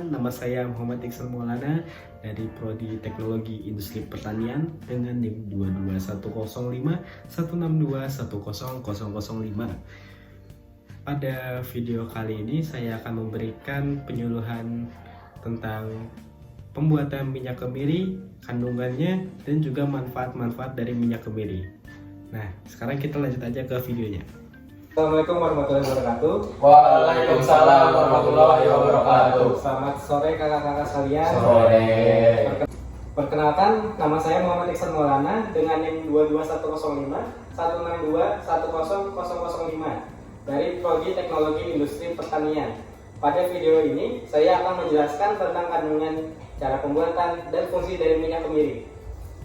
perkenalkan, nama saya Muhammad Iksan Maulana dari Prodi Teknologi Industri Pertanian dengan NIM 2210516210005. Pada video kali ini saya akan memberikan penyuluhan tentang pembuatan minyak kemiri, kandungannya, dan juga manfaat-manfaat dari minyak kemiri. Nah, sekarang kita lanjut aja ke videonya. Assalamualaikum warahmatullahi wabarakatuh. Waalaikumsalam warahmatullahi wabarakatuh. Selamat sore kakak-kakak sekalian. Sore. Perkenalkan, nama saya Muhammad Iksan Maulana dengan NIM 2210516210005 dari Prodi Teknologi Industri Pertanian. Pada video ini, saya akan menjelaskan tentang kandungan, cara pembuatan, dan fungsi dari minyak kemiri.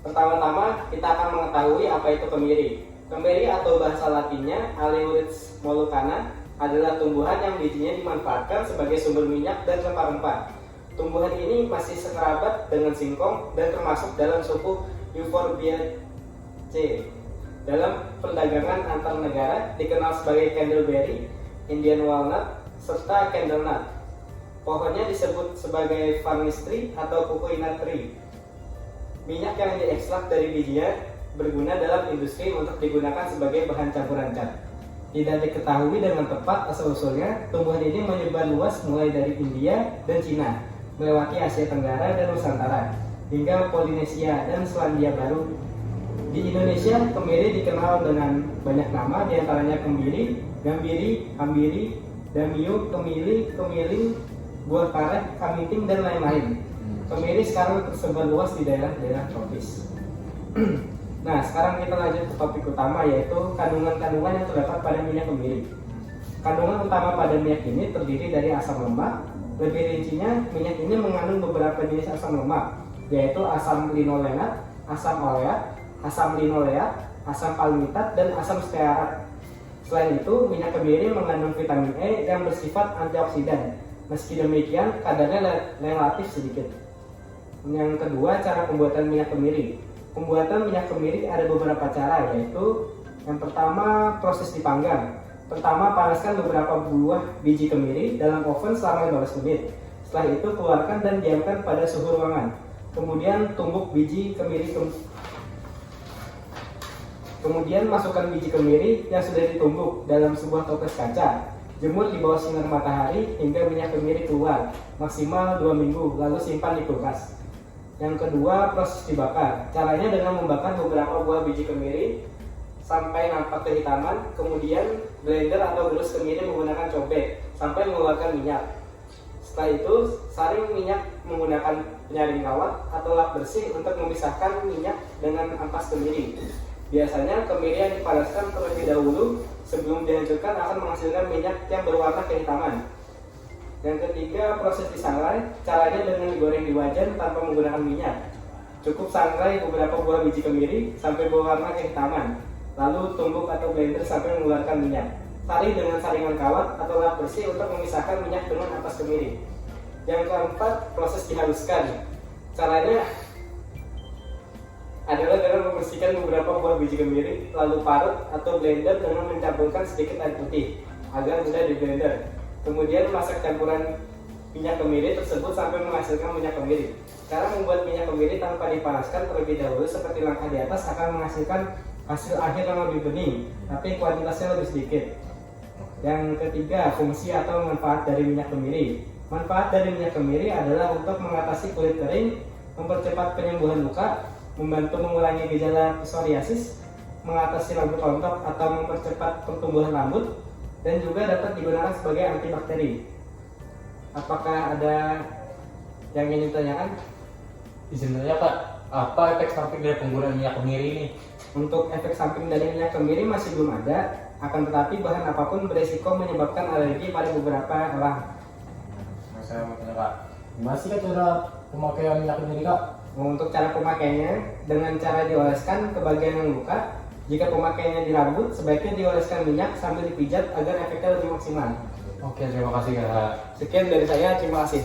Pertama-tama, kita akan mengetahui apa itu kemiri. Kemiri atau bahasa latinnya Aleurites molucana adalah tumbuhan yang bijinya dimanfaatkan sebagai sumber minyak dan rempah-rempah. Tumbuhan ini masih sekerabat dengan singkong dan termasuk dalam suku Euphorbiaceae. Dalam perdagangan antar negara dikenal sebagai candleberry, Indian walnut, serta candlenut. Pohonnya disebut sebagai Farnese tree atau Fukuina tree. Minyak yang diekstrak dari bijinya berguna dalam industri untuk digunakan sebagai bahan campuran cat. Tidak diketahui dengan tepat asal-usulnya, tumbuhan ini menyebar luas mulai dari India dan Cina, melewati Asia Tenggara dan Nusantara, hingga Polinesia dan Selandia Baru. Di Indonesia, kemiri dikenal dengan banyak nama, diantaranya kembiri, gambiri, hambiri, damiu, kemili, kemiling, buah karet, kamiting, dan lain-lain. Kemiri sekarang tersebar luas di daerah-daerah tropis. Nah, sekarang kita lanjut ke topik utama, yaitu kandungan-kandungan yang terdapat pada minyak kemiri. Kandungan utama pada minyak ini terdiri dari asam lemak. Lebih rincinya, minyak ini mengandung beberapa jenis asam lemak, yaitu asam linolenat, asam oleat, asam linoleat, asam palmitat, dan asam stearat. Selain itu, minyak kemiri mengandung vitamin E yang bersifat antioksidan. Meski demikian, kadarnya relatif sedikit. Yang kedua, cara pembuatan minyak kemiri. Pembuatan minyak kemiri ada beberapa cara, yaitu yang pertama, proses dipanggang. Pertama, panaskan beberapa buah biji kemiri dalam oven selama 15 menit. Setelah itu, keluarkan dan diamkan pada suhu ruangan. Kemudian tumbuk biji kemiri. Kemudian masukkan biji kemiri yang sudah ditumbuk dalam sebuah toples kaca. Jemur di bawah sinar matahari hingga minyak kemiri keluar, maksimal 2 minggu, lalu simpan di kulkas. Yang kedua, proses dibakar. Caranya dengan membakar beberapa buah biji kemiri sampai nampak kehitaman, kemudian blender atau gerus kemiri menggunakan cobek sampai mengeluarkan minyak. Setelah itu, saring minyak menggunakan penyaring kawat atau lap bersih untuk memisahkan minyak dengan ampas kemiri. Biasanya kemiri yang dipanaskan terlebih dahulu sebelum dihancurkan akan menghasilkan minyak yang berwarna kehitaman. Yang ketiga, proses disangrai. Caranya dengan digoreng di wajan tanpa menggunakan minyak. Cukup sangrai beberapa buah biji kemiri sampai berwarna kehitaman, lalu tumbuk atau blender sampai mengeluarkan minyak. Saring dengan saringan kawat atau lap bersih untuk memisahkan minyak dengan ampas kemiri. Yang keempat, proses dihaluskan. Caranya adalah dengan membersihkan beberapa buah biji kemiri, lalu parut atau blender dengan mencampurkan sedikit air putih agar mudah di blender. Kemudian masak campuran minyak kemiri tersebut sampai menghasilkan minyak kemiri. Cara membuat minyak kemiri tanpa dipanaskan terlebih dahulu seperti langkah di atas akan menghasilkan hasil akhir yang lebih bening, tapi kuantitasnya lebih sedikit. Yang ketiga, fungsi atau manfaat dari minyak kemiri. Manfaat dari minyak kemiri adalah untuk mengatasi kulit kering, mempercepat penyembuhan luka, membantu mengurangi gejala psoriasis, mengatasi rambut rontok atau mempercepat pertumbuhan rambut, dan juga dapat digunakan sebagai antibakteri. Apakah ada yang ingin ditanyakan? Izin tanya Pak, apa efek samping dari penggunaan minyak kemiri ini? Untuk efek samping dari minyak kemiri masih belum ada, akan tetapi bahan apapun beresiko menyebabkan alergi pada beberapa orang. Saya mau tanya Pak, gimana sih cara pemakaian minyak kemiri Kak? Untuk cara pemakaiannya, dengan cara dioleskan ke bagian yang luka. Jika pemakaiannya di rambut, sebaiknya dioleskan minyak sambil dipijat agar efeknya lebih maksimal. Oke, terima kasih Kak. Sekian dari saya, terima kasih.